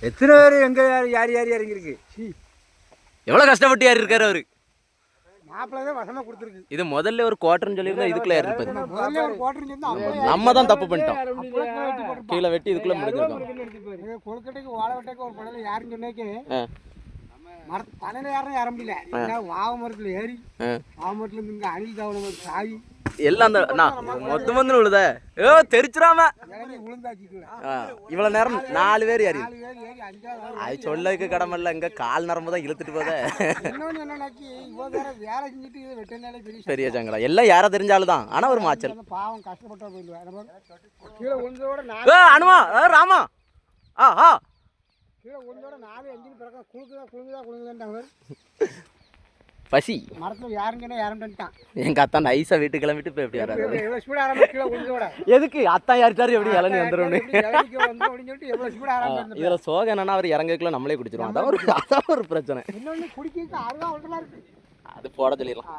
எத்தனை பேர் எங்க யார் இறங்கிருக்கு? எவ்வளவு கஷ்டப்பட்டு யார் இருக்காரு அவரு. மாப்பிள்ளை வசமா கொடுத்துருக்கு. இது முதல்ல ஒரு குவார்டர்னு சொல்லியிருந்தா இதுக்குள்ள இருப்பது. முதல்ல ஒரு குவார்டர் இருந்தா நம்ம தான் தப்பு பண்ணிட்டோம். கீழே வெட்டி இதுக்குள்ள முடிஞ்சிருக்கோம். கொழுக்கட்டைக்கு வாழை வெட்டைக்கு ஒரு படல யாருன்னு சொன்னேக்கு மரத்து பனையில யாரும் ஏற முடியல. வாவ மரத்துல ஏறி வாவ மரத்துல இருந்து இங்க அணில் தாவணம் சாவி எல்லாம் அந்த மொத்தம் வந்து விழுத தெரிச்சிடாம இவ்வளவு நேரம் 4 பேர் ஏறி அது சொல்லக்கு கடமல்ல இங்க கால் நரம்பு தான் இழுத்துட்டு போத. பெரிய சங்கடம் எல்லாம் யார தெரிஞ்சாலும் தான். ஆனா ஒரு மாச்சல் பாவம் கஷ்டப்பட்டா போயிடுவேன். அனுமா ராமா கீழே ஒன்றோட 4-5 பிறகு குழுக்குதான் பசி மரத்துல யாருங்கன்னா யாருன்ட்டான். எங்க அத்தா நைஸா வீட்டுக்கு கிளம்பிட்டு போய் எப்படி வராது. எவ்வளவு ஸ்பீட் ஆரம்பிச்சு எதுக்கு அத்தா யாரிட்டாரு எப்படி இளநி வந்துடும். இதுல சோகம் என்னன்னா அவர் இறங்கக்குள்ள நம்மளே குடிச்சிருவோம். அதான் ஒரு பிரச்சனை. இன்னொன்னு குடிக்க 60 இருக்கு. அது போட சொல்லிடலாம்.